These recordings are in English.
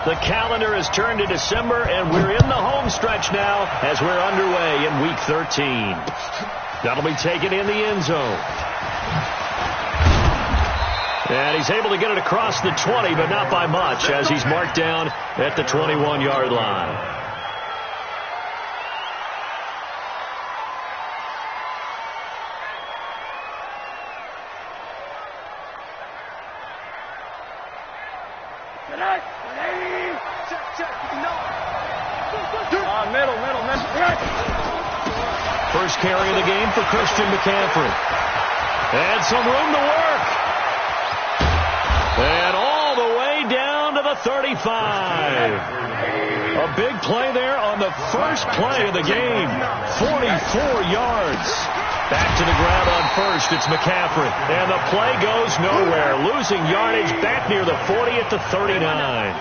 The calendar has turned to December, and we're in the home stretch now as we're underway in Week 13. That'll be taken in the end zone. And he's able to get it across the 20, but not by much, as he's marked down at the 21-yard line. First carry of the game for Christian McCaffrey. And some room to work. And all the way down to the 35. A big play there on the first play of the game. 44 yards. Back to the ground on first. It's McCaffrey. And the play goes nowhere. Losing yardage back near the 40 at the 39.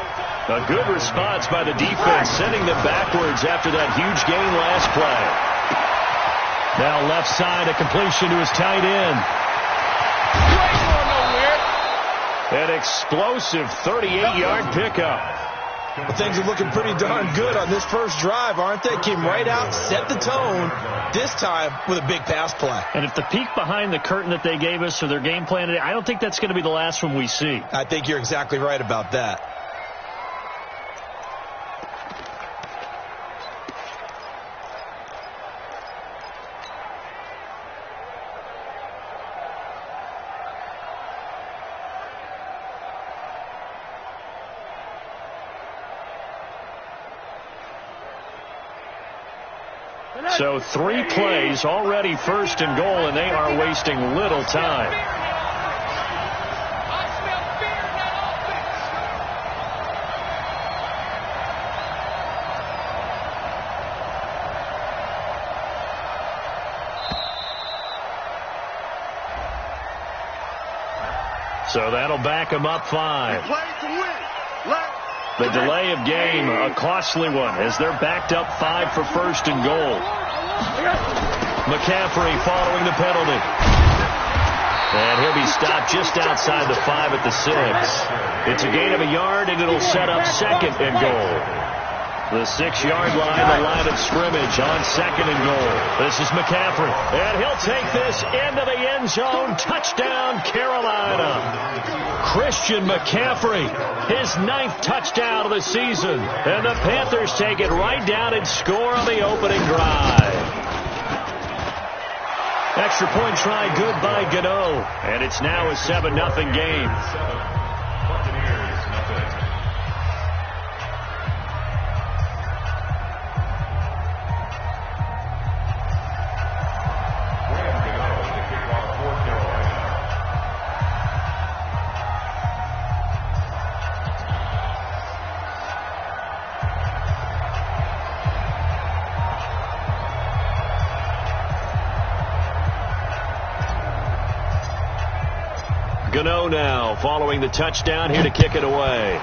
A good response by the defense, sending them backwards after that huge gain last play. Now left side, a completion to his tight end. An explosive 38-yard pickup. Well, things are looking pretty darn good on this first drive, aren't they? Came right out, set the tone, this time with a big pass play. And if the peek behind the curtain that they gave us or their game plan today, I don't think that's going to be the last one we see. I think you're exactly right about that. So 3 plays, already first and goal, and they are wasting little time. So that'll back them up 5. The delay of game, a costly one, as they're backed up 5 for first and goal. McCaffrey following the penalty. And he'll be stopped just outside the 5 at the 6. It's a gain of a yard, and it'll set up second and goal. The 6-yard line, the line of scrimmage on second and goal. This is McCaffrey, and he'll take this into the end zone. Touchdown, Carolina. Christian McCaffrey, his 9th touchdown of the season. And the Panthers take it right down and score on the opening drive. Extra point try good by Gano, and it's now a 7-0 game. Gano now following the touchdown, here to kick it away.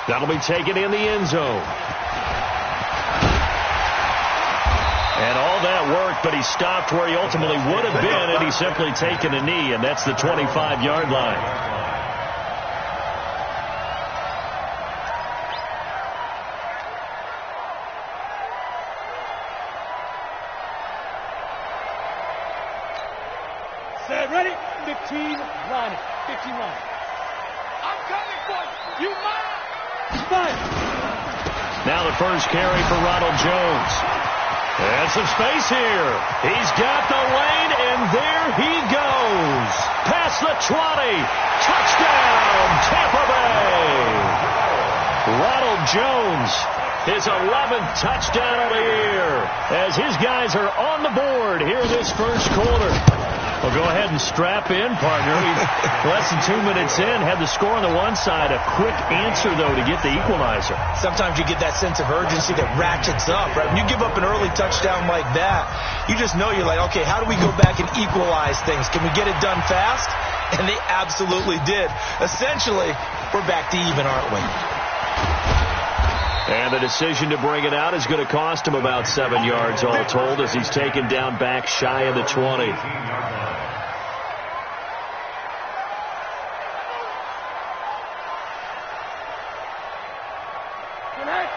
That'll be taken in the end zone. And all that worked, but he stopped where he ultimately would have been, and he's simply taken a knee, and that's the 25-yard line. Ready? 15 line. 15 line. I'm coming for you. You mine. Now the first carry for Ronald Jones. And some space here. He's got the lane, and there he goes. Past the 20. Touchdown, Tampa Bay. Ronald Jones, his 11th touchdown of the year, as his guys are on the board here in this first quarter. Well, go ahead and strap in, partner. Less than 2 minutes in, had the score on the one side. A quick answer, though, to get the equalizer. Sometimes you get that sense of urgency that ratchets up, right? When you give up an early touchdown like that, you just know you're like, okay, how do we go back and equalize things? Can we get it done fast? And they absolutely did. Essentially, we're back to even, aren't we? And the decision to bring it out is going to cost him about 7 yards all told, as he's taken down back shy of the 20.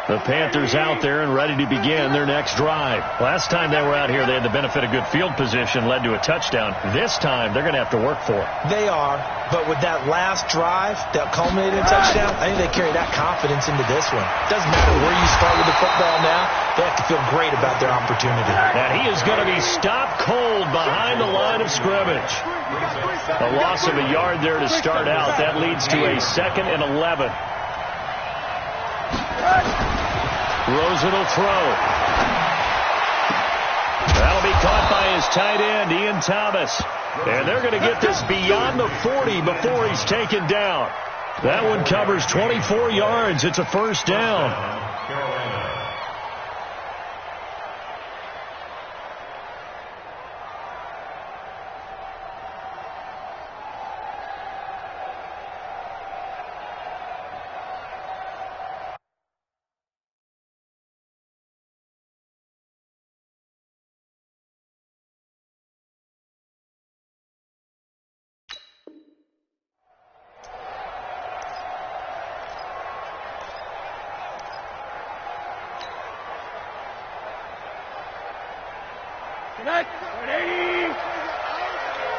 The Panthers out there and ready to begin their next drive. Last time they were out here, they had the benefit of good field position, led to a touchdown. This time, they're going to have to work for it. They are, but with that last drive that culminated in a touchdown, I think they carry that confidence into this one. Doesn't matter where you start with the football now, they have to feel great about their opportunity. And he is going to be stopped cold behind the line of scrimmage. A loss of a yard there to start out. That leads to a 2nd and 11. Rosen will throw. That'll be caught by his tight end, Ian Thomas. And they're going to get this beyond the 40 before he's taken down. That one covers 24 yards. It's a first down.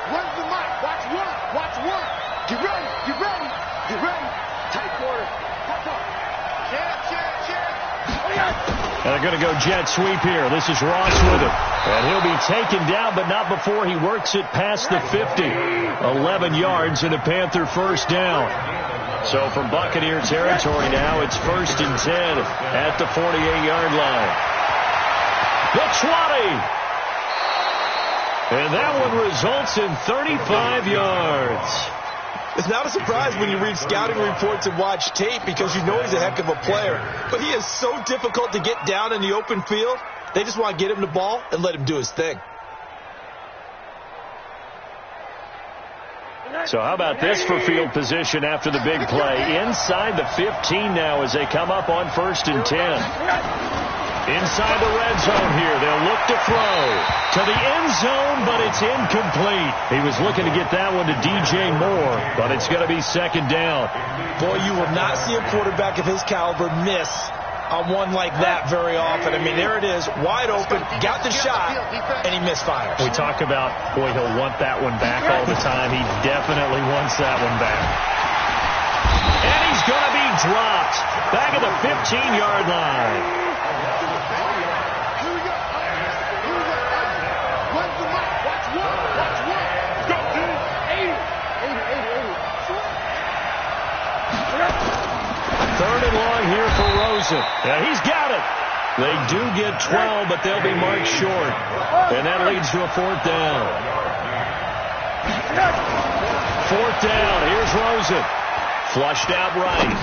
Where's the mic? Watch one. Watch one. Get ready. Get ready. Get ready. Tight quarter. Watch out. And they're going to go jet sweep here. This is Ross with him. And he'll be taken down, but not before he works it past the 50. 11 yards and a Panther first down. So from Buccaneer territory now, it's 1st and 10 at the 48-yard line. The 20. And that one results in 35 yards. It's not a surprise when you read scouting reports and watch tape because you know he's a heck of a player. But he is so difficult to get down in the open field. They just want to get him the ball and let him do his thing. So how about this for field position after the big play? Inside the 15 now as they come up on 1st and 10. Inside the red zone here. They'll look to throw to the end zone, but it's incomplete. He was looking to get that one to DJ Moore, but it's going to be 2nd down. Boy, you will not see a quarterback of his caliber miss on one like that very often. I mean, there it is, wide open, got the shot, and he misfires. We talk about, boy, he'll want that one back all the time. He definitely wants that one back. And he's going to be dropped back at the 15-yard line. Third and long here for Rosen. Yeah, he's got it. They do get 12, but they'll be marked short. And that leads to a 4th down. 4th down. Here's Rosen. Flushed out right.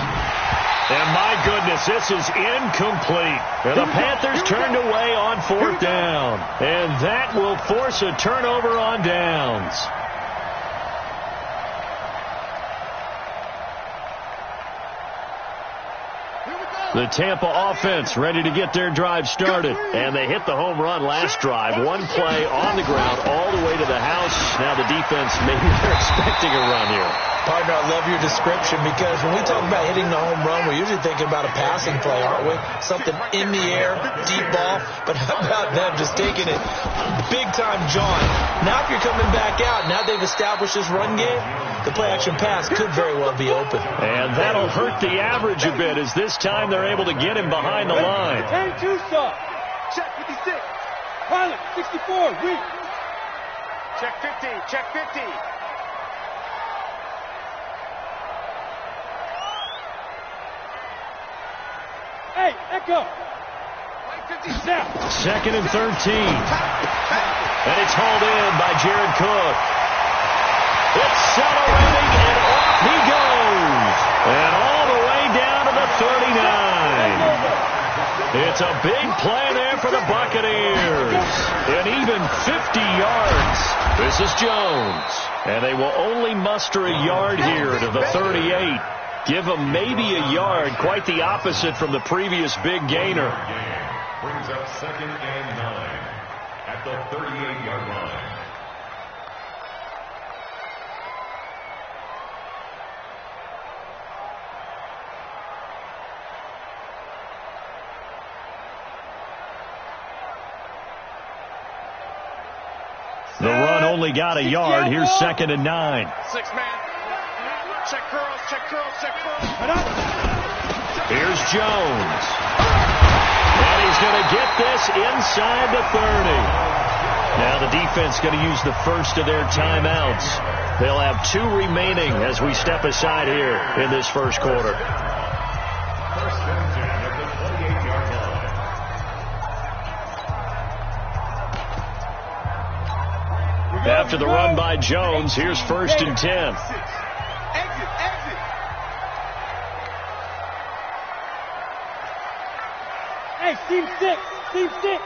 And my goodness, this is incomplete. And the Panthers turned away on 4th down. And that will force a turnover on downs. The Tampa offense ready to get their drive started. And they hit the home run last drive. One play on the ground all the way to the house. Now the defense, maybe they're expecting a run here. Partner, I love your description because when we talk about hitting the home run, we're usually thinking about a passing play, aren't we? Something in the air, deep ball. But how about them just taking it big-time John? Now if you're coming back out, now they've established this run game, the play-action pass could very well be open. And that'll hurt the average a bit as this time they're able to get him behind the line. 10-2 stop. Check 56. Pilot 64. Weak. Check 50. Check 50. Hey, Echo. 57. 2nd and 13. And it's hauled in by Jared Cook. Accelerating, and off he goes. And all the way down to the 39. It's a big play there for the Buccaneers. And even 50 yards. This is Jones. And they will only muster a yard here to the 38. Give them maybe a yard. Quite the opposite from the previous big gainer. Brings up 2nd and 9 at the 38-yard line. only got a yard. Here's 2nd and 9. 6 man. Check curls, check curls, check curls. Here's Jones. And he's going to get this inside the 30. Now the defense going to use the first of their timeouts. They'll have 2 remaining as we step aside here in this first quarter. First and 10 at the 28-yard line. After the run by Jones, here's 1st and 10. Exit, exit. Hey, team 6, team 6.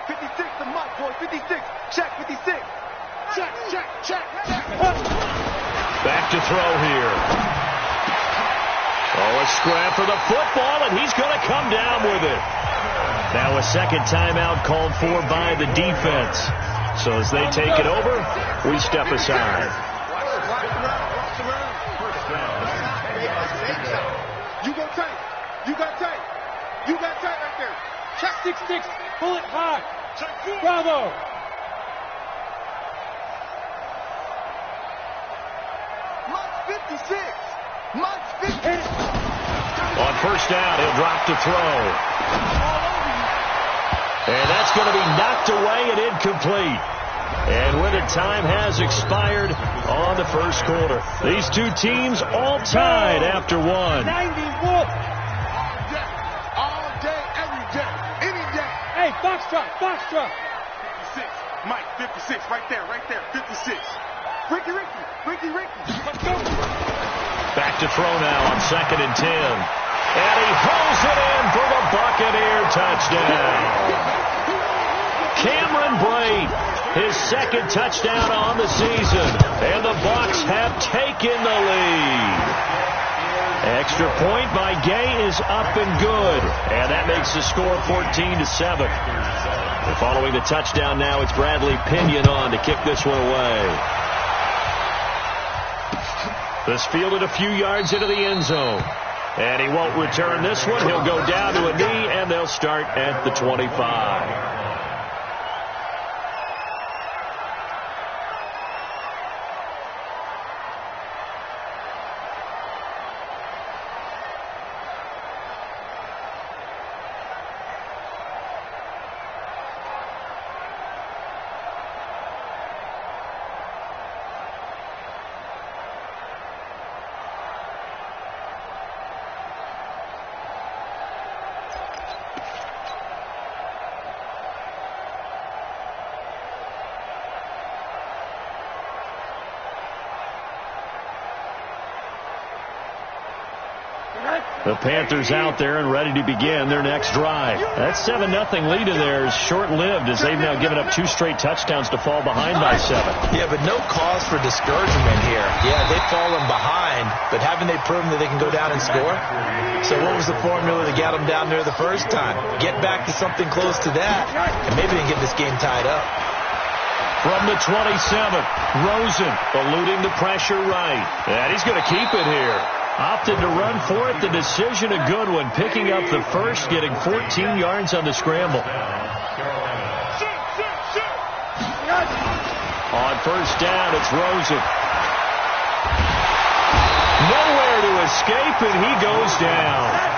56 to Mike, boy, 56. Check, 56. Check. Back to throw here. Oh, a scrap for the football, and he's going to come down with it. Now a second timeout called for by the defense. So as they take it over, we step aside. You go tight. You got tight. You got tight right there. Check 6-6. Pull it high. Bravo. Mike's 56. Mike's 50. On first down, he'll drop to throw. And that's going to be knocked away and incomplete. And with it, time has expired on the first quarter. These two teams all tied after one. 91. All day, every day, any day. Hey, Foxtrot. 56. Mike, 56. Right there. 56. Ricky. Let's go. Back to throw now on 2nd and 10. And he hauls it in for the Buccaneer touchdown. Cameron Brate, his 2nd touchdown on the season. And the Bucs have taken the lead. Extra point by Gay is up and good. And that makes the score 14-7. Following the touchdown now, it's Bradley Pinion on to kick this one away. This fielded a few yards into the end zone. And he won't return this one. He'll go down to a knee, and they'll start at the 25. The Panthers out there and ready to begin their next drive. That 7-0 lead of theirs short-lived as they've now given up 2 straight touchdowns to fall behind by 7. Yeah, but no cause for discouragement here. Yeah, they've fallen behind, but haven't they proven that they can go down and score? So what was the formula to get them down there the first time? Get back to something close to that, and maybe they can get this game tied up. From the 27, Rosen eluding the pressure right. And he's going to keep it here. Opted to run for it. The decision a good one. Picking up the first, getting 14 yards on the scramble. On first down, it's Rosen. Nowhere to escape, and he goes down.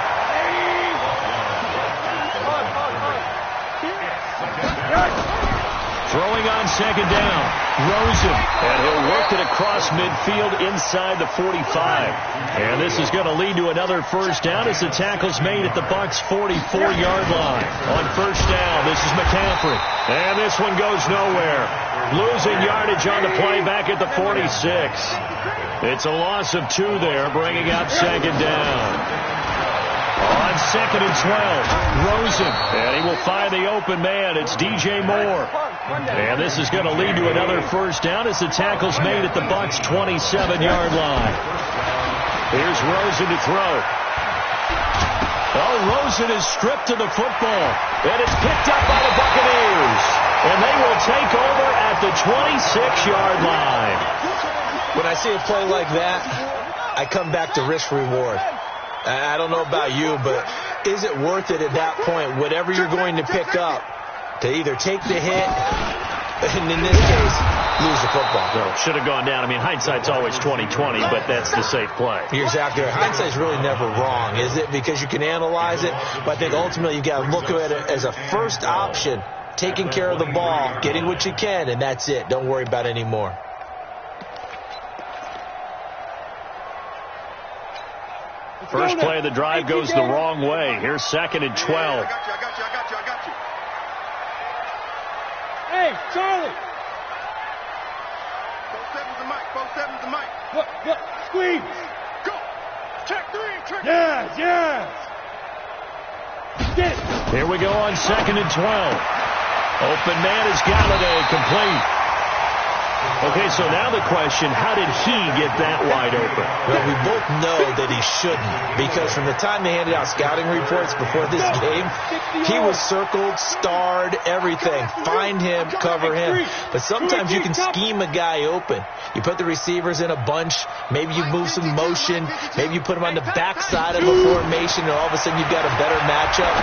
Throwing on second down, Rosen, and he'll work it across midfield inside the 45. And this is going to lead to another first down as the tackle's made at the Bucs' 44-yard line. On first down, this is McCaffrey, and this one goes nowhere. Losing yardage on the play back at the 46. It's a loss of 2 there, bringing out second down. On 2nd and 12, Rosen, and he will find the open man. It's DJ Moore. And this is going to lead to another first down as the tackle's made at the Bucs' 27-yard line. Here's Rosen to throw. Oh, Rosen is stripped to the football, and it's picked up by the Buccaneers. And they will take over at the 26-yard line. When I see a play like that, I come back to risk-reward. I don't know about you, but is it worth it at that point, whatever you're going to pick up, to either take the hit, and in this case, lose the football. No, should have gone down. I mean, hindsight's always 20/20, but that's the safe play. You're exactly right. Hindsight's really never wrong, is it? Because you can analyze it, but I think ultimately you've got to look at it as a first option, taking care of the ball, getting what you can, and that's it. Don't worry about any more. First play of the drive goes the wrong way. Here's 2nd and 12. I got you. Hey, Charlie. 4-7's the mic. Look, squeeze. Go. Check 3. Yes. Get it. Here we go on 2nd and 12. Open man is Galladay, complete. Okay, so now the question, how did he get that wide open? Well, we both know that he shouldn't, because from the time they handed out scouting reports before this game, he was circled, starred, everything. Find him, cover him. But sometimes you can scheme a guy open. You put the receivers in a bunch, maybe you move some motion, maybe you put them on the backside of a formation, and all of a sudden you've got a better matchup.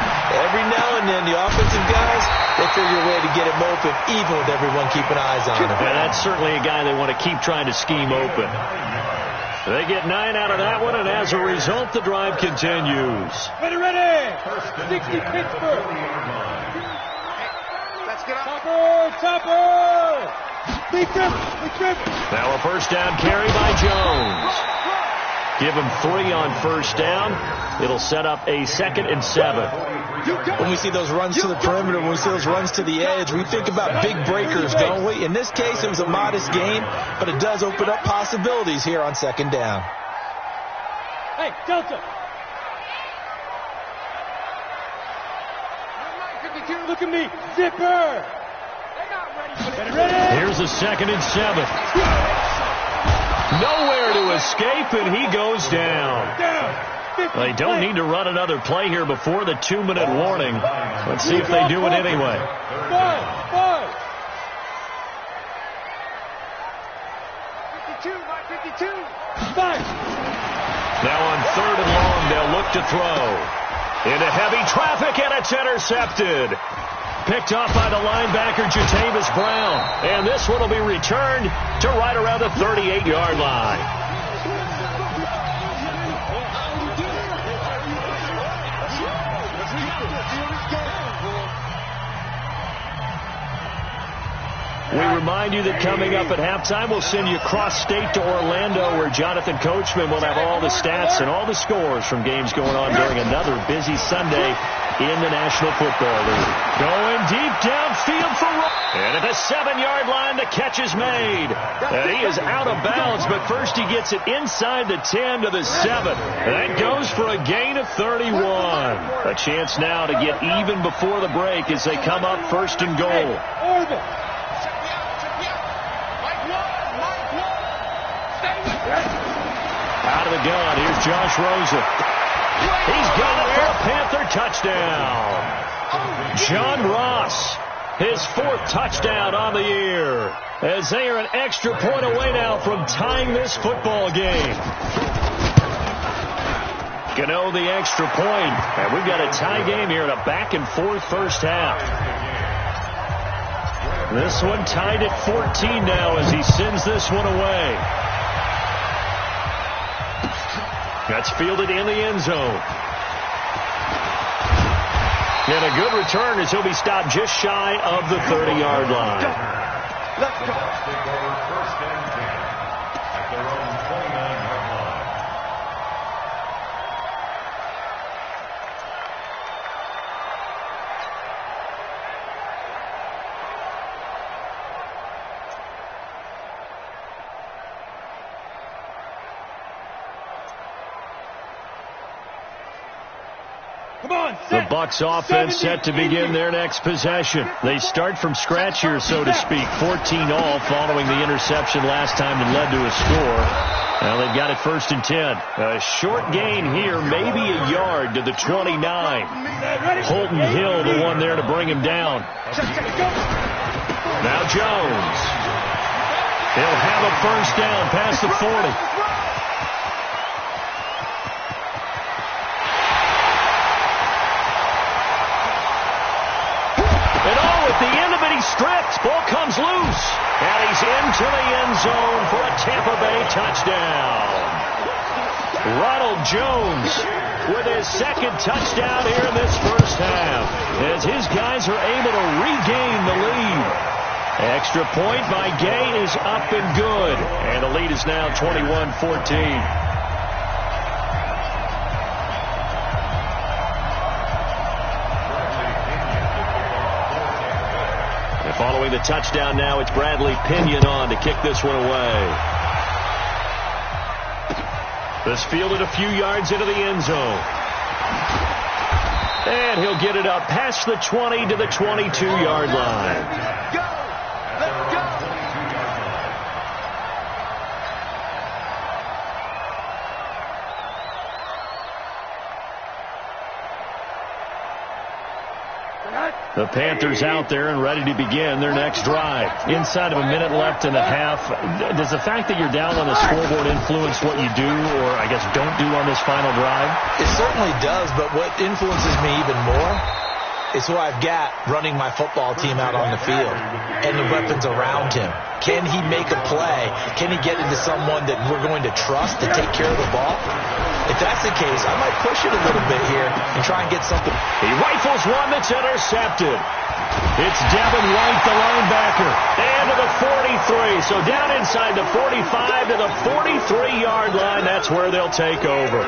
Every now and then, the offensive guys, they figure a way to get him open, even with everyone keeping eyes on him. Yeah, that's certainly a guy they want to keep trying to scheme open. They get 9 out of that one, and as a result, the drive continues. Ready. 60 Pittsburgh. Let's get up. Topper. Big trip. Now a first down carry by Jones. Give him 3 on first down. It'll set up a 2nd and 7. When we see those runs to the perimeter, when we see those runs to the edge, we think about big breakers, don't we? In this case, it was a modest gain, but it does open up possibilities here on 2nd down. Hey, Delta. Look at me. Zipper. Ready. Here's a 2nd and 7. Nowhere to escape, and he goes down. They don't need to run another play here before the 2-minute warning. Let's see if they do it anyway. 5. 52. Now on 3rd and long, they'll look to throw. Into heavy traffic, and it's intercepted. Picked off by the linebacker, Jatavis Brown. And this one will be returned to right around the 38-yard line. We remind you that coming up at halftime, we'll send you cross-state to Orlando, where Jonathan Coachman will have all the stats and all the scores from games going on during another busy Sunday in the National Football League. Going deep downfield for and at the 7-yard line, the catch is made. And he is out of bounds, but first he gets it inside the 10 to the 7. That goes for a gain of 31. A chance now to get even before the break as they come up 1st and goal. Out of the gun, here's Josh Rosen. He's got it for a Panther touchdown. John Ross, his 4th touchdown on the year, as they are an extra point away now from tying this football game. Gano the extra point, and we've got a tie game here in a back-and-forth first half. This one tied at 14 now as he sends this one away. That's fielded in the end zone. And a good return as he'll be stopped just shy of the 30-yard line. Let's go. First and 10 at their own 29-yard line. The Bucs offense set to begin their next possession. They start from scratch here, so to speak. 14 all following the interception last time that led to a score. Now they've got it 1st and 10. A short gain here, maybe a yard to the 29. Holton Hill, the one there to bring him down. Now Jones. He'll have a first down past the 40. stripped. Ball comes loose. And he's into the end zone for a Tampa Bay touchdown. Ronald Jones with his second touchdown here in this first half, as his guys are able to regain the lead. Extra point by Gay is up and good, and the lead is now 21-14. And following the touchdown now, it's Bradley Pinion on to kick this one away. This fielded a few yards into the end zone. And he'll get it up past the 20 to the 22-yard line. Go! Let's go! The Panthers out there and ready to begin their next drive. Inside of a minute left in the half, does the fact that you're down on the scoreboard influence what you do, or I guess don't do on this final drive? It certainly does, but what influences me even more is who I've got running my football team out on the field and the weapons around him. Can he make a play? Can he get into someone that we're going to trust to take care of the ball? If that's the case, I might push it a little bit here and try and get something. He rifles one that's intercepted. It's Devin White, the linebacker, and to the 43. So down inside the 45 to the 43-yard line. That's where they'll take over.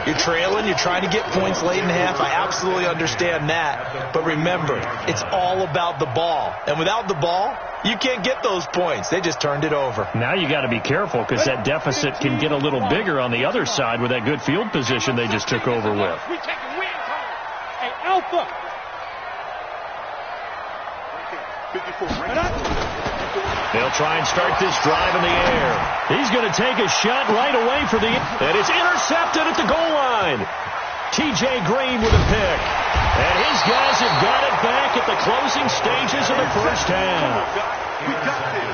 You're trailing. You're trying to get points late in the half. I absolutely understand that. But remember, it's all about the ball. And without the ball, you can't get those points. They just turned it over. Now you got to be careful because that deficit can get a little bigger on the other side with that good field position they just took over with. We taking win time. Hey, Alpha. 54. They'll try and start this drive in the air. He's going to take a shot right away for the... And it's intercepted at the goal line. T.J. Green with a pick. And his guys have got it back at the closing stages of the first half.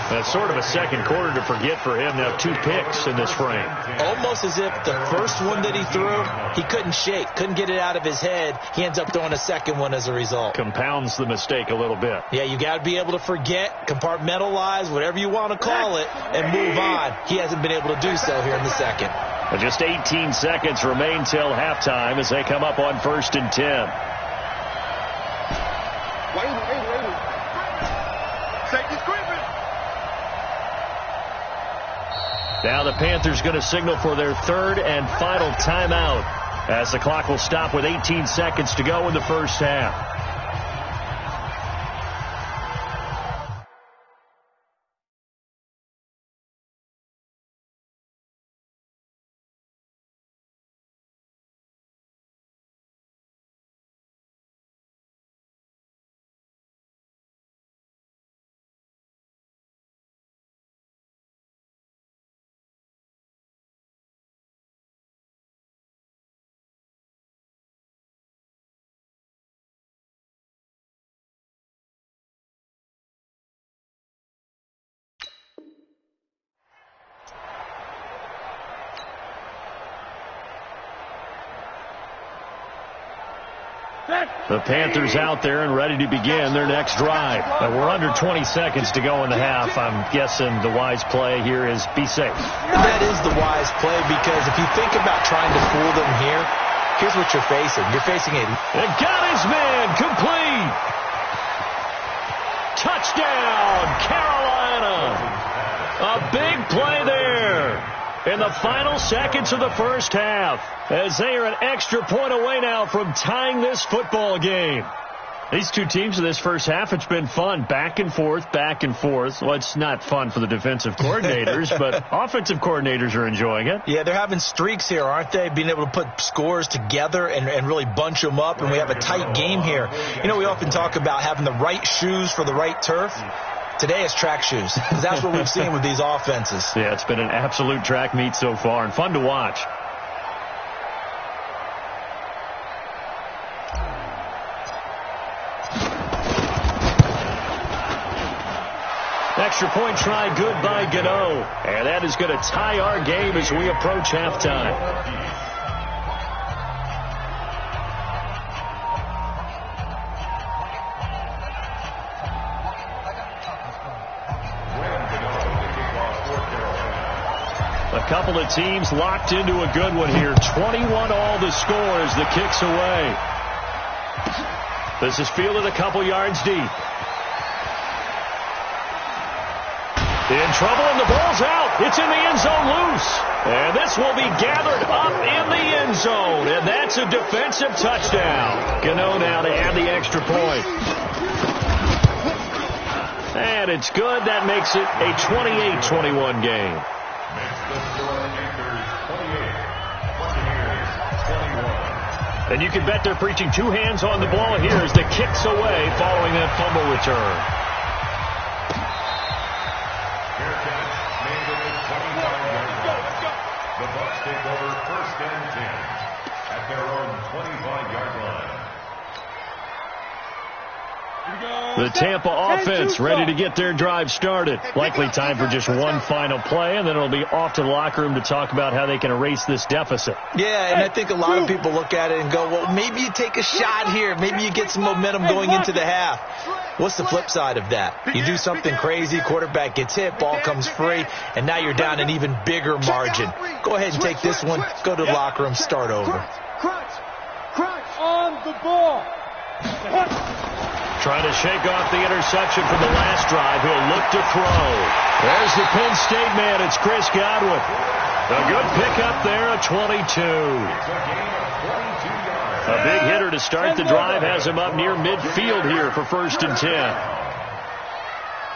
That's sort of a second quarter to forget for him. Now 2 picks in this frame. Almost as if the first one that he threw, he couldn't shake, couldn't get it out of his head. He ends up throwing a second one as a result. Compounds the mistake a little bit. Yeah, you got to be able to forget, compartmentalize, whatever you want to call it, and move on. He hasn't been able to do so here in the second. Just 18 seconds remain till halftime as they come up on 1st and 10. Wait. Safety screaming. Now the Panthers going to signal for their 3rd and final timeout as the clock will stop with 18 seconds to go in the first half. The Panthers out there and ready to begin their next drive. We're under 20 seconds to go in the half. I'm guessing the wise play here is be safe. That is the wise play, because if you think about trying to fool them here, here's what you're facing. You're facing a... And got his man complete. Touchdown, Carolina. A big play there in the final seconds of the first half, as they are an extra point away now from tying this football game. These two teams in this first half, it's been fun. Back and forth, back and forth. Well, it's not fun for the defensive coordinators, but offensive coordinators are enjoying it. Yeah, they're having streaks here, aren't they? Being able to put scores together and really bunch them up, and we have a tight game here. You know, we often talk about having the right shoes for the right turf. Today is track shoes. That's what we've seen with these offenses. Yeah, it's been an absolute track meet so far and fun to watch. Extra point try good by Gano. And that is going to tie our game as we approach halftime. A couple of teams locked into a good one here. 21 all the score as the kick's away. This is fielded a couple yards deep. In trouble, and the ball's out. It's in the end zone loose. And this will be gathered up in the end zone. And that's a defensive touchdown. Gano now to add the extra point. And it's good. That makes it a 28-21 game. And you can bet they're preaching two hands on the ball here as the kick's away following that fumble return. The Bucs take over 1st and 10 at their own 25-yard line. The Tampa offense ready to get their drive started. Likely time for just one final play, and then it'll be off to the locker room to talk about how they can erase this deficit. Yeah, and I think a lot of people look at it and go, well, maybe you take a shot here. Maybe you get some momentum going into the half. What's the flip side of that? You do something crazy, quarterback gets hit, ball comes free, and now you're down an even bigger margin. Go ahead and take this one, go to the locker room, start over. On the ball. Trying to shake off the interception from the last drive. He'll look to throw. There's the Penn State man. It's Chris Godwin. A good pickup there, a 22. A big hitter to start the drive. Has him up near midfield here for 1st and 10.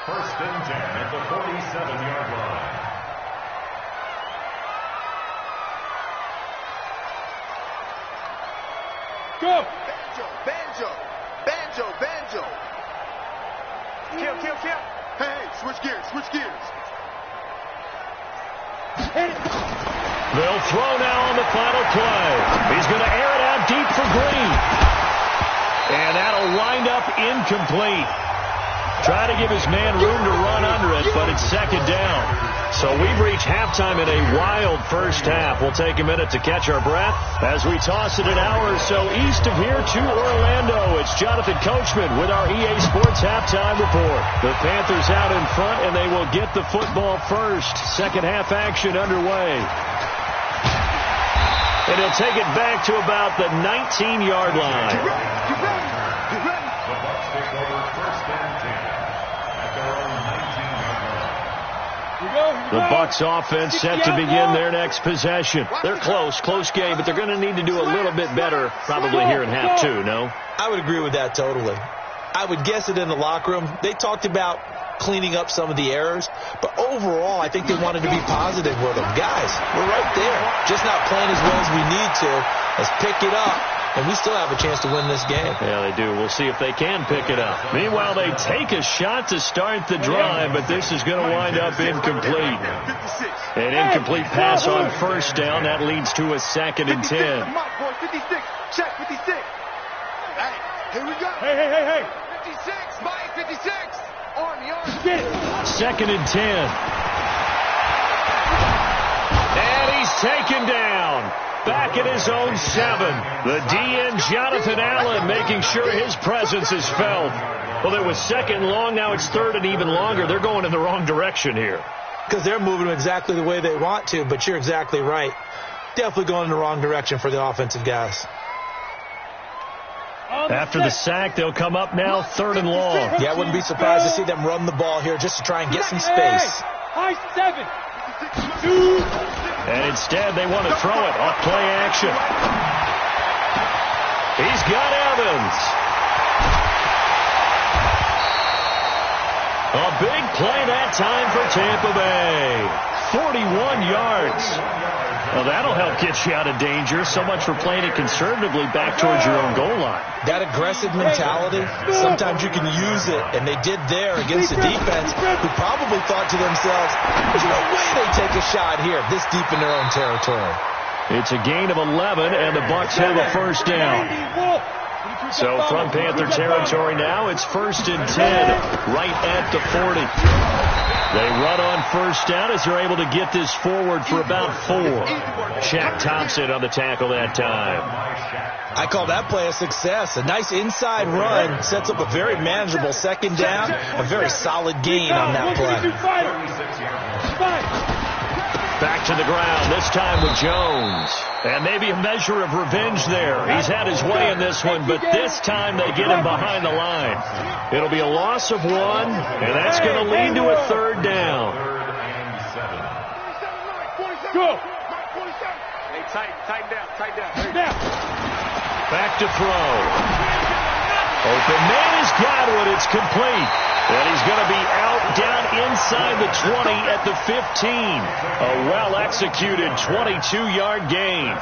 1st and 10 at the 47-yard line. Go. Banjo. Kill. Hey, switch gears. They'll throw now on the final play. He's going to air it out deep for Green. And that'll wind up incomplete. Try to give his man room to run under it, but it's 2nd down. So we've reached halftime in a wild first half. We'll take a minute to catch our breath as we toss it an hour or so east of here to Orlando. It's Jonathan Coachman with our EA Sports Halftime Report. The Panthers out in front, and they will get the football first. Second half action underway. And he'll take it back to about the 19-yard line. Get ready. The Bucs take over 1st and 10 at their own 19-yard line. The Bucs offense set to begin their next possession. They're close game, but they're going to need to do a little bit better probably here in half 2, no? I would agree with that totally. I would guess it in the locker room. They talked about cleaning up some of the errors, but overall, I think they wanted to be positive with them. Guys, we're right there. Just not playing as well as we need to. Let's pick it up, and we still have a chance to win this game. Yeah, they do. We'll see if they can pick it up. Meanwhile, they take a shot to start the drive, but this is going to wind up incomplete. An incomplete pass on 1st down. That leads to a 2nd and 10. Come on, boys. 56. Check 56. Hey, here we go. Hey. 56. Mike, 56. Army. Get it. 2nd and 10. And he's taken down. Back at his own 7. The DN, Jonathan Allen, making sure his presence is felt. Well, it was 2nd long. Now it's 3rd and even longer. They're going in the wrong direction here. Because they're moving exactly the way they want to, but you're exactly right. Definitely going in the wrong direction for the offensive guys. After the sack, they'll come up now 3rd and long. Yeah, I wouldn't be surprised to see them run the ball here just to try and get some space. High 7. 2. And instead, they want to throw it off play action. He's got Evans. A big play that time for Tampa Bay. 41 yards. Well, that'll help get you out of danger. So much for playing it conservatively back towards your own goal line. That aggressive mentality, sometimes you can use it, and they did there against the defense who probably thought to themselves, there's no way they take a shot here this deep in their own territory. It's a gain of 11, and the Bucs have a 1st down. So from Panther territory now, it's 1st and 10, right at the 40. They run on 1st down as they're able to get this forward for about 4. Shaq Thompson on the tackle that time. I call that play a success. A nice inside run sets up a very manageable 2nd down. A very solid gain on that play. Back to the ground, this time with Jones. And maybe a measure of revenge there. He's had his way in this one, but this time they get him behind the line. It'll be a loss of 1, and that's going to lead to a 3rd down. Go. Hey, tighten down. Back to throw. Open man has got it. It's complete. And he's going to be out down inside the 20 at the 15. A well-executed 22-yard gain.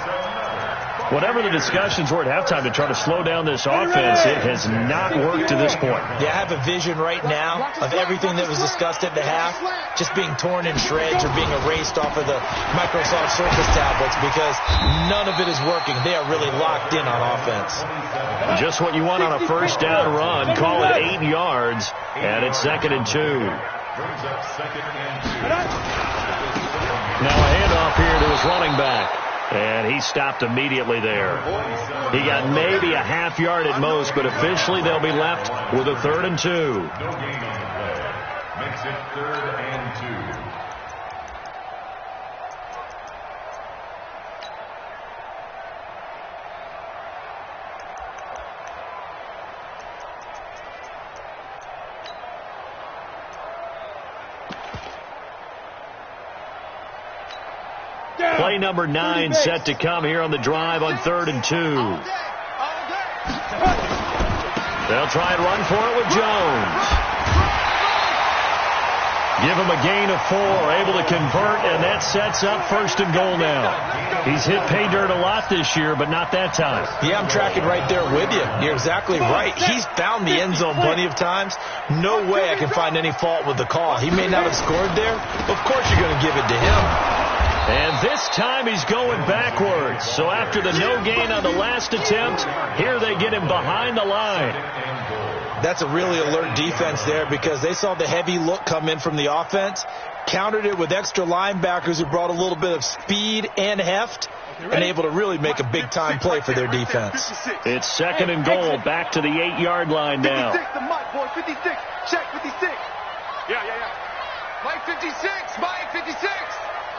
Whatever the discussions were at halftime to try to slow down this offense, it has not worked to this point. Yeah, I have a vision right now of everything that was discussed at the half just being torn in shreds or being erased off of the Microsoft Surface tablets because none of it is working. They are really locked in on offense. Just what you want on a first down run. Call it 8 yards, and it's 2nd and 2. Now a handoff here to his running back. And he stopped immediately there. He got maybe a half yard at most, but officially they'll be left with a 3rd and 2. No gain on the play. Makes it 3rd and 2. Play number 9 set to come here on the drive on 3rd and 2. They'll try and run for it with Jones. Give him a gain of 4, able to convert, and that sets up 1st and goal now. He's hit pay dirt a lot this year, but not that time. Yeah, I'm tracking right there with you. You're exactly right. He's found the end zone plenty of times. No way I can find any fault with the call. He may not have scored there. Of course you're going to give it to him. And this time he's going backwards. So after the no gain on the last attempt, here they get him behind the line. That's a really alert defense there because they saw the heavy look come in from the offense, countered it with extra linebackers who brought a little bit of speed and heft, and able to really make a big-time play for their defense. It's 2nd and goal, back to the 8-yard line now. 56 to Mike, boy, 56. Check 56. Yeah. Mike 56, Mike 56.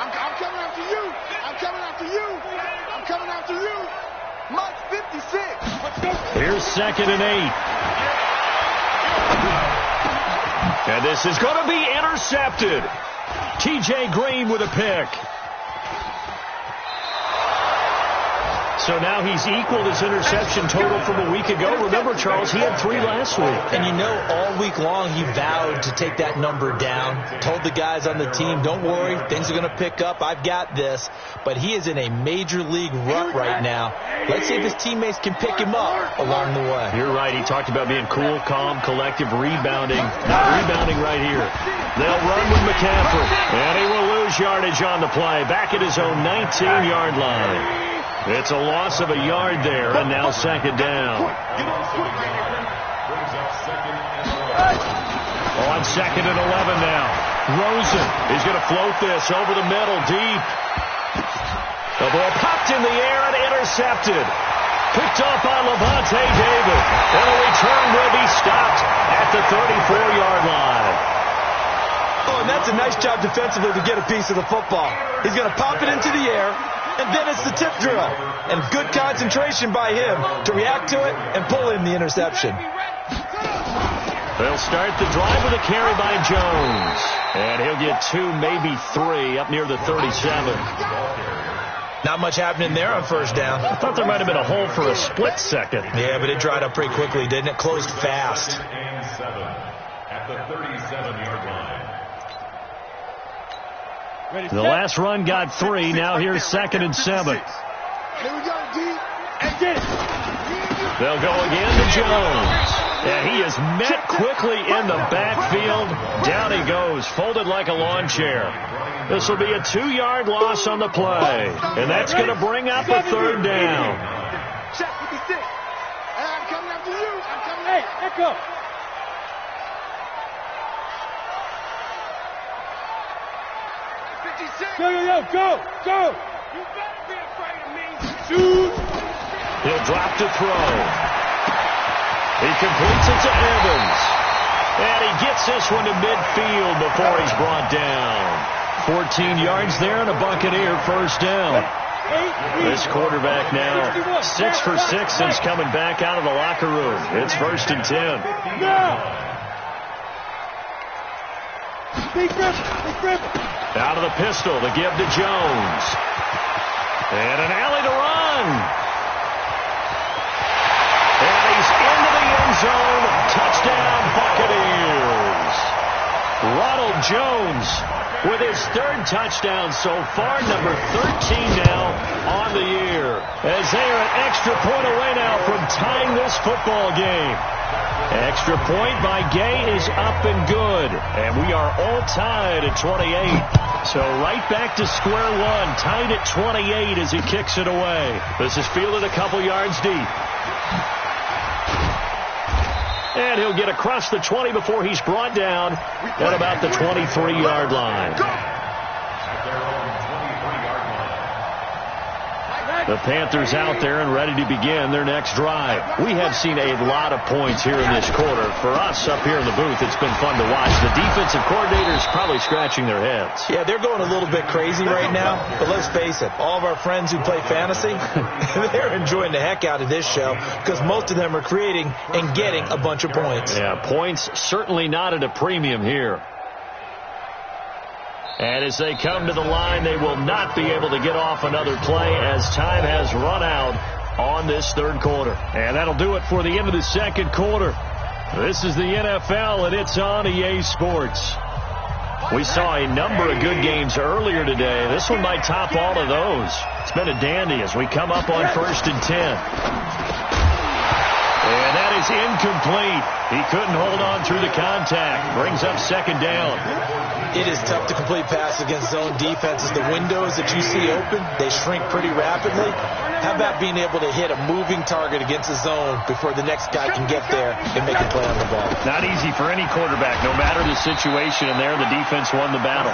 I'm coming after you. I'm coming after you. Mike 56. Let's go. Here's 2nd and 8. And this is going to be intercepted. T.J. Green with a pick. So now he's equaled his interception total from a week ago. Remember, Charles, he had 3 last week. And you know, all week long he vowed to take that number down. Told the guys on the team, don't worry, things are going to pick up. I've got this. But he is in a major league rut right now. Let's see if his teammates can pick him up along the way. You're right. He talked about being cool, calm, collective, rebounding. Not rebounding right here. They'll run with McCaffrey. And he will lose yardage on the play. Back at his own 19-yard line. It's a loss of a yard there, and now 2nd down. On 2nd and 11 now. Rosen is going to float this over the middle, deep. The ball popped in the air and intercepted. Picked up by Levante David. And a return will be stopped at the 34-yard line. Oh, and that's a nice job defensively to get a piece of the football. He's going to pop it into the air, and then it's the tip drill. And good concentration by him to react to it and pull in the interception. They'll start the drive with a carry by Jones. And he'll get 2, maybe 3, up near the 37. Not much happening there on 1st down. I thought there might have been a hole for a split second. Yeah, but it dried up pretty quickly, didn't it? Closed fast. And 7 at the 37-yard line. The last run got 3. Now here's 2nd and 7. Here we go, D. And get it. They'll go again to Jones. And he is met quickly in the backfield. Down he goes, folded like a lawn chair. This will be a 2-yard loss on the play. And that's going to bring up a 3rd down. Check 56. And I'm coming after you. Hey, echo. Go. You better be afraid of me. Shoot. He'll drop to throw. He completes it to Evans. And he gets this one to midfield before he's brought down. 14 yards there and a Buccaneer first down. This quarterback now 6 for 6 since coming back out of the locker room. It's 1st and 10. Out of the pistol, the give to Jones. And an alley to run. And he's into the end zone. Touchdown, Buccaneers. Ronald Jones with his 3rd touchdown so far, number 13 now on the year. As they are an extra point away now from tying this football game. Extra point by Gay is up and good. And we are all tied at 28. So right back to square one, tied at 28 as he kicks it away. This is fielded a couple yards deep. And he'll get across the 20 before he's brought down at about the 23-yard line. The Panthers out there and ready to begin their next drive. We have seen a lot of points here in this quarter. For us up here in the booth, it's been fun to watch. The defensive coordinators probably scratching their heads. Yeah, they're going a little bit crazy right now. But let's face it, all of our friends who play fantasy, they're enjoying the heck out of this show because most of them are creating and getting a bunch of points. Yeah, points certainly not at a premium here. And as they come to the line, they will not be able to get off another play as time has run out on this 3rd quarter. And that'll do it for the end of the 2nd quarter. This is the NFL, and it's on EA Sports. We saw a number of good games earlier today. This one might top all of those. It's been a dandy as we come up on 1st and 10. And that is incomplete. He couldn't hold on through the contact. Brings up 2nd down. It is tough to complete passes against zone defenses. The windows that you see open, they shrink pretty rapidly. How about being able to hit a moving target against a zone before the next guy can get there and make a play on the ball? Not easy for any quarterback, no matter the situation. And there, the defense won the battle.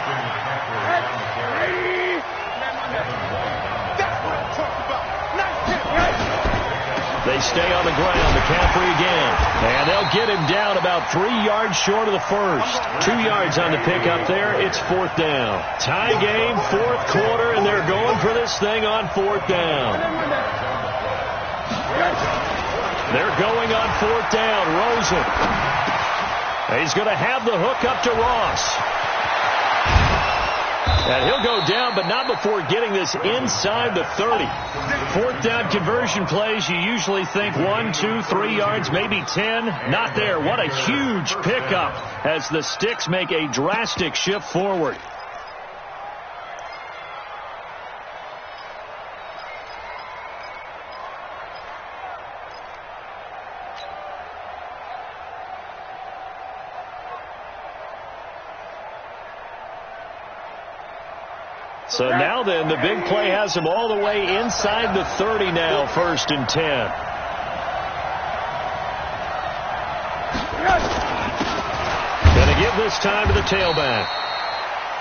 They stay on the ground. McCaffrey again. And they'll get him down about 3 yards short of the first. 2 yards on the pickup there. It's 4th down. Tie game, 4th quarter, and they're going for this thing on 4th down. They're going on 4th down. Rosen. He's going to have the hook up to Ross. And he'll go down, but not before getting this inside the 30. 4th down conversion plays, you usually think 1, 2, 3 yards, maybe 10. Not there. What a huge pickup as the Sticks make a drastic shift forward. So now then, the big play has him all the way inside the 30 now, 1st and 10. Gonna give this time to the tailback.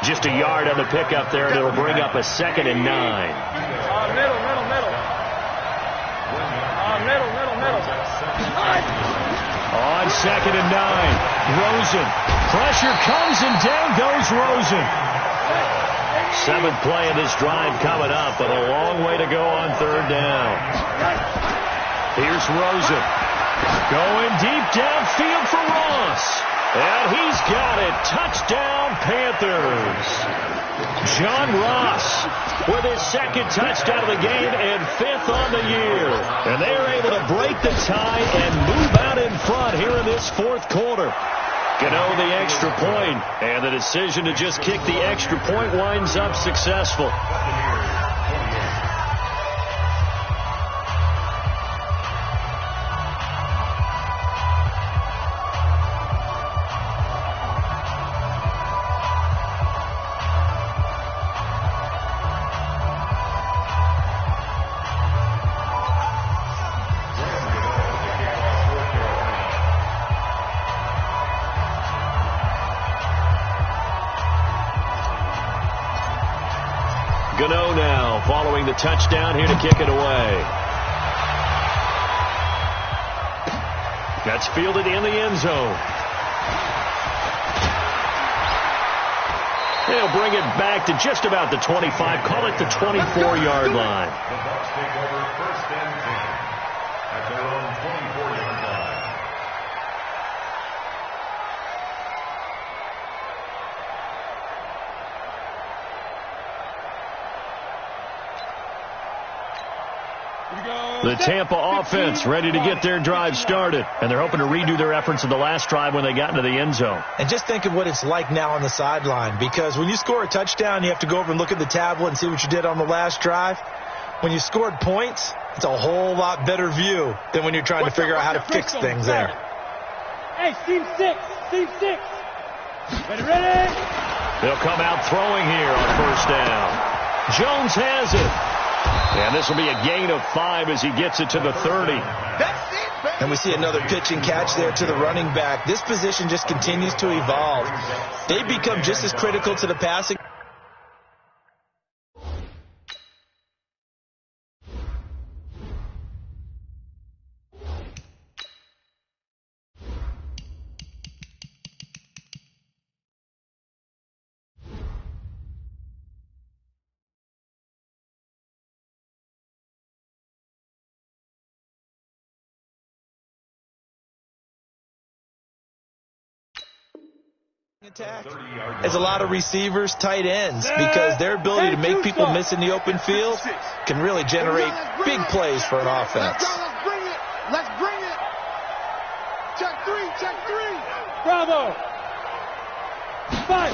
Just a yard on the pickup there, and it'll bring up a 2nd and 9. Middle. On 2nd and 9, Rosen. Pressure comes, and down goes Rosen. 7th play of this drive coming up, but a long way to go on 3rd down. Here's Rosen. Going deep downfield for Ross. And he's got it. Touchdown, Panthers. John Ross with his 2nd touchdown of the game and 5th on the year. And they are able to break the tie and move out in front here in this 4th quarter. Gano the extra point, and the decision to just kick the extra point winds up successful. Gano now following the touchdown here to kick it away. That's fielded in the end zone. They'll bring it back to just about the 25. Call it the 24-yard line. The Bucs take over 1st and 10 at their own 24-yard line. The Tampa offense ready to get their drive started, and they're hoping to redo their efforts in the last drive when they got into the end zone. And just think of what it's like now on the sideline, because when you score a touchdown, you have to go over and look at the tablet and see what you did on the last drive. When you scored points, it's a whole lot better view than when you're trying to figure out how to fix things there. Hey, team 6. Team 6. Ready? They'll come out throwing here on 1st down. Jones has it. And this will be a gain of 5 as he gets it to the 30. And we see another pitch and catch there to the running back. This position just continues to evolve. They become just as critical to the passing. Attack as a lot of receivers, tight ends, because their ability to make people miss in the open field can really generate big plays for an offense. Let's bring it. Let's bring it. Check 3. Check 3. Bravo. 5.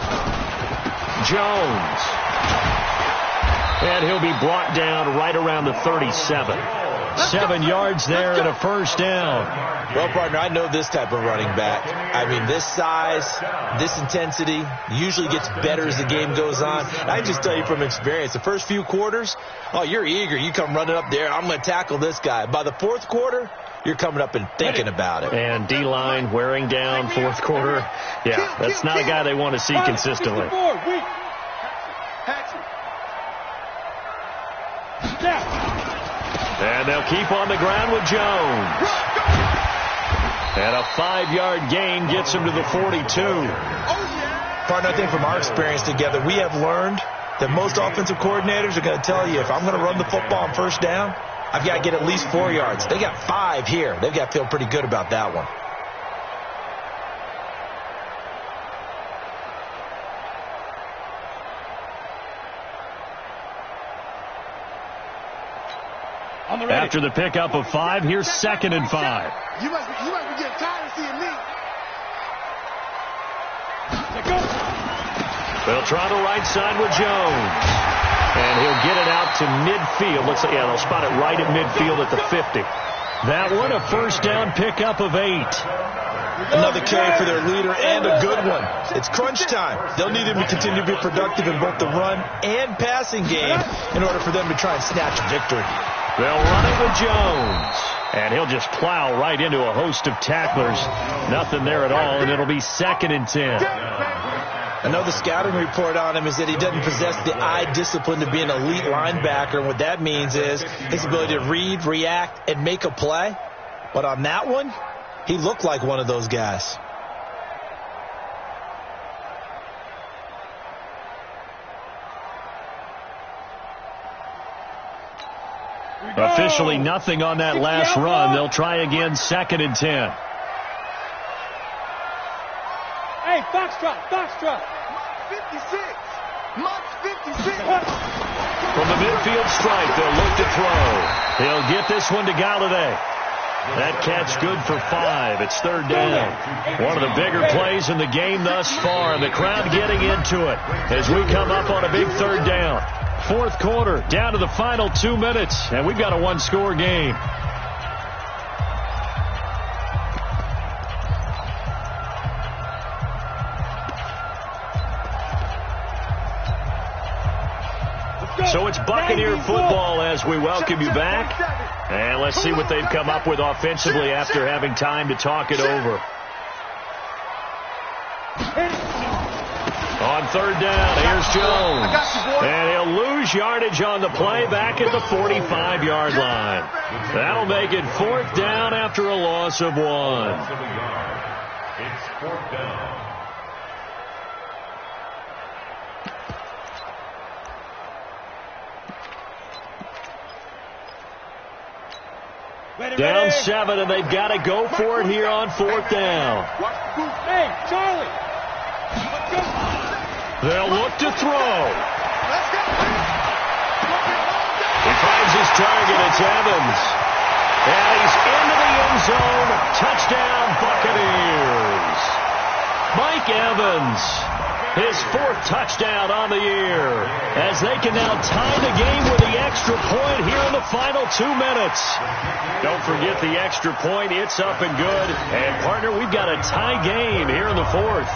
Jones. And he'll be brought down right around the 37. 7 yards there and a 1st down. Well, partner, I know this type of running back. I mean, this size, this intensity usually gets better as the game goes on. And I just tell you from experience, the first few quarters, oh, you're eager. You come running up there, I'm going to tackle this guy. By the 4th quarter, you're coming up and thinking about it. And D-line wearing down 4th quarter. Yeah, that's not a guy they want to see consistently. And they'll keep on the ground with Jones. And a 5-yard gain gets him to the 42. Partner, I think from our experience together, we have learned that most offensive coordinators are going to tell you, if I'm going to run the football on 1st down, I've got to get at least 4 yards. They got 5 here. They've got to feel pretty good about that one. After the pickup of 5, here's 2nd and 5. You must be getting tired of seeing me. They'll try the right side with Jones. And he'll get it out to midfield. Looks like, yeah, they'll spot it right at midfield at the 50. That one, a 1st down pickup of 8. Another carry for their leader and a good one. It's crunch time. They'll need him to continue to be productive in both the run and passing game in order for them to try and snatch victory. They'll run it with Jones. And he'll just plow right into a host of tacklers. Nothing there at all, and it'll be 2nd and 10. Another scouting report on him is that he doesn't possess the eye discipline to be an elite linebacker. And what that means is his ability to read, react, and make a play. But on that one, he looked like one of those guys. Officially nothing on that last run. They'll try again, 2nd and 10. Hey, Foxtrot. 56. Mark 56. From the midfield stripe, they'll look to throw. He'll get this one to Galladay. That catch good for 5. It's 3rd down. One of the bigger plays in the game thus far. The crowd getting into it as we come up on a big 3rd down. 4th quarter, down to the final 2 minutes, and we've got a 1-score game. So it's Buccaneer football as we welcome you back. And let's see what they've come up with offensively after having time to talk it over. On 3rd down, here's Jones. And he'll lose yardage on the play back at the 45-yard line. That'll make it 4th down after a loss of 1. It's 4th down. Down 7, and they've got to go for it here on 4th down. Hey, Charlie. They'll look to throw. He finds his target. It's Evans. And he's into the end zone. Touchdown, Buccaneers. Mike Evans, his 4th touchdown on the year, as they can now tie the game with the extra point here in the final 2 minutes. Don't forget the extra point. It's up and good. And, partner, we've got a tie game here in the 4th.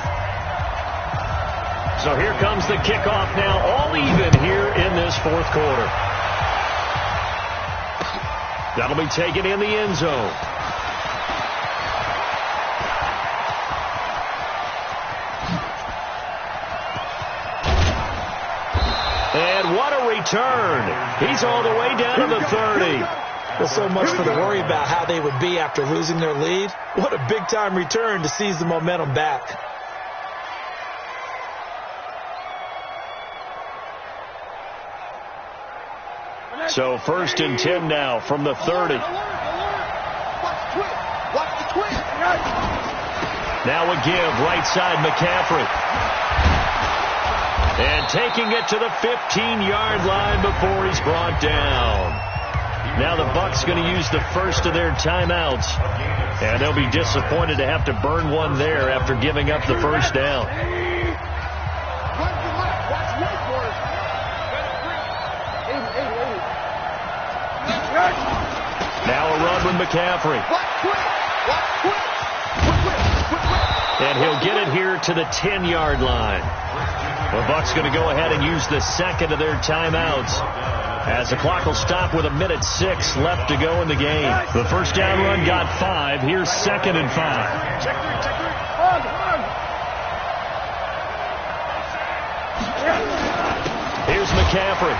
So here comes the kickoff now, all even here in this 4th quarter. That'll be taken in the end zone. And what a return. He's all the way down to the 30. Well, so much for the worry about how they would be after losing their lead. What a big-time return to seize the momentum back. So 1st and 10 now from the 30. Now a give, right side McCaffrey. And taking it to the 15-yard line before he's brought down. Now the Bucs going to use the first of their timeouts. And they'll be disappointed to have to burn one there after giving up the first down. Now a run with McCaffrey. And he'll get it here to the 10-yard line. The Bucs going to go ahead and use the second of their timeouts, as the clock will stop with 1:06 left to go in the game. The first down run got 5. Here's 2nd and 5. Here's McCaffrey.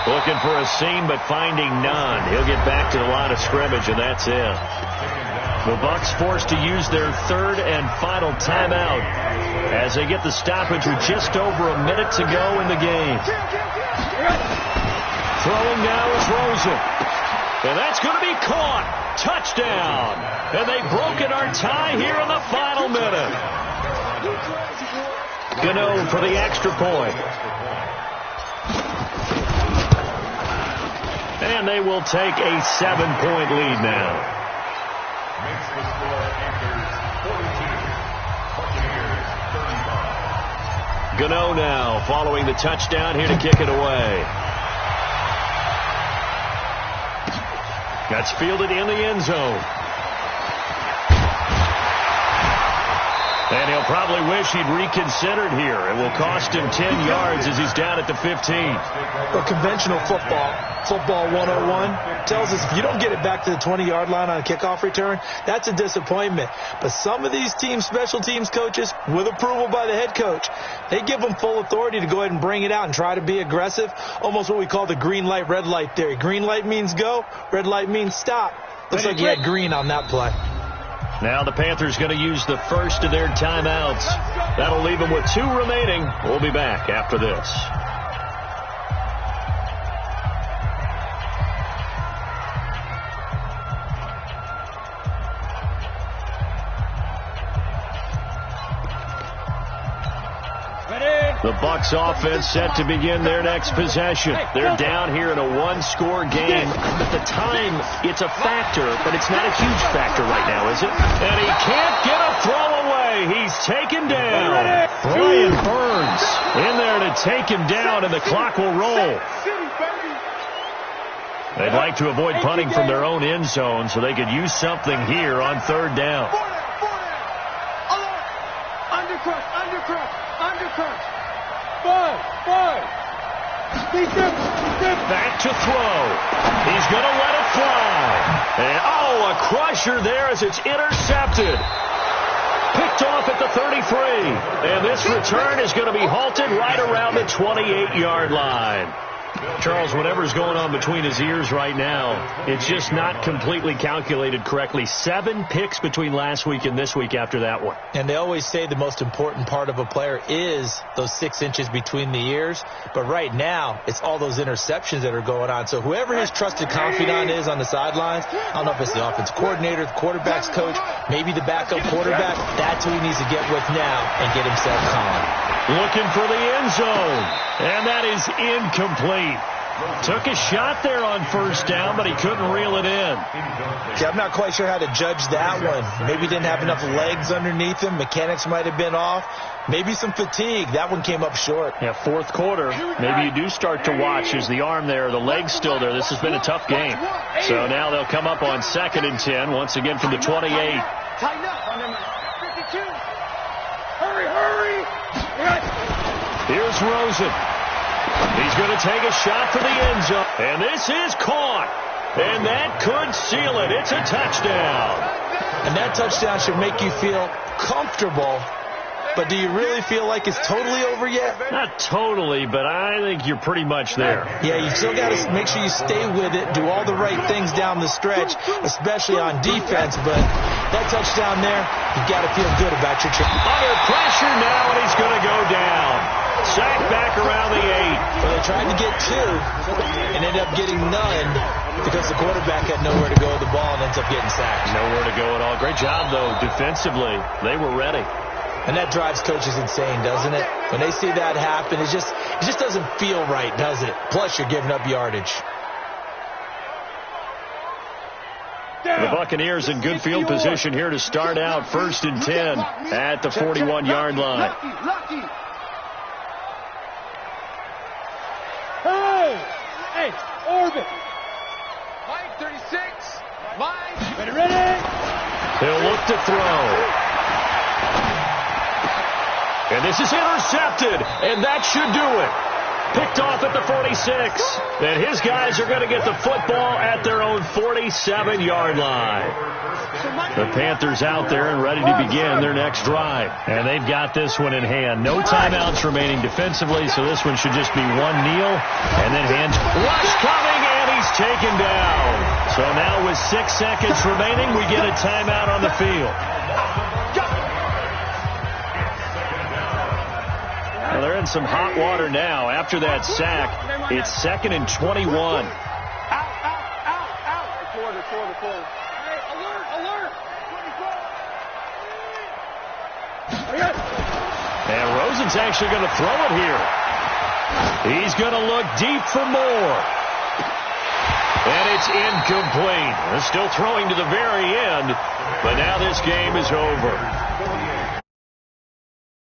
Looking for a seam, but finding none. He'll get back to the line of scrimmage, and that's it. The Bucs forced to use their 3rd and final timeout as they get the stoppage with just over a minute to go in the game. Throwing now is Rosen. And that's going to be caught. Touchdown. And they've broken our tie here in the final minute. Gano for the extra point. And they will take a 7-point lead now. Makes the score Panthers 42, Buccaneers 35. Gano now following the touchdown here to kick it away. That's fielded in the end zone. And he'll probably wish he'd reconsidered here. It will cost him 10 yards as he's down at the 15. Well, conventional football 101, tells us if you don't get it back to the 20-yard line on a kickoff return, that's a disappointment. But some of these special teams coaches, with approval by the head coach, they give them full authority to go ahead and bring it out and try to be aggressive, almost what we call the green light, red light theory. Green light means go, red light means stop. Looks like he had green on that play. Now the Panthers going to use the first of their timeouts. That'll leave them with 2 remaining. We'll be back after this. The Bucs offense set to begin their next possession. They're down here in a 1-score game. At the time, it's a factor, but it's not a huge factor right now, is it? And he can't get a throw away. He's taken down. Brian Burns in there to take him down, and the clock will roll. They'd like to avoid punting from their own end zone so they could use something here on 3rd down. Undercrush. 5. Back to throw. He's going to let it fly. And, a crusher there as it's intercepted. Picked off at the 33. And this return is going to be halted right around the 28-yard line. Charles, whatever's going on between his ears right now, it's just not completely calculated correctly. 7 picks between last week and this week after that one. And they always say the most important part of a player is those 6 inches between the ears. But right now, it's all those interceptions that are going on. So whoever his trusted confidant is on the sidelines, I don't know if it's the offensive coordinator, the quarterback's coach, maybe the backup quarterback, that's who he needs to get with now and get himself calm. Looking for the end zone, and that is incomplete. Took a shot there on first down, but he couldn't reel it in. See, I'm not quite sure how to judge that one. Maybe he didn't have enough legs underneath him. Mechanics might have been off. Maybe some fatigue. That one came up short. Yeah, fourth quarter. Maybe you do start to watch. Is the arm there, the leg's still there. This has been a tough game. So now they'll come up on 2nd and 10, once again from the 28. Tighten up on them 52. Hurry! Here's Rosen. He's going to take a shot for the end zone. And this is caught. And that could seal it. It's a touchdown. And that touchdown should make you feel comfortable. But do you really feel like it's totally over yet? Not totally, but I think you're pretty much there. Yeah, you still got to make sure you stay with it, do all the right things down the stretch, especially on defense. But that touchdown there, you got to feel good about your trip. Under pressure now, and he's going to go down. Sacked back around the 8. Well, they tried to get 2 and ended up getting none because the quarterback had nowhere to go with the ball and ends up getting sacked. Nowhere to go at all. Great job, though, defensively. They were ready. And that drives coaches insane, doesn't it? When they see that happen, it just doesn't feel right, does it? Plus, you're giving up yardage. The Buccaneers in good field position here to start out 1st and 10 at the 41-yard line. Hey, orbit. Mike 36. Mike. Ready? He'll look to throw. And this is intercepted, and that should do it. Picked off at the 46. And his guys are going to get the football at their own 47-yard line. The Panthers out there and ready to begin their next drive. And they've got this one in hand. No timeouts remaining defensively, so this one should just be one kneel. And then hands. Rush coming, and he's taken down. So now with 6 seconds remaining, we get a timeout on the field. Well, they're in some hot water now. After that sack, it's 2nd and 21. Out. Forward. Hey, alert. And Rosen's actually going to throw it here. He's going to look deep for more. And it's incomplete. They're still throwing to the very end, but now this game is over.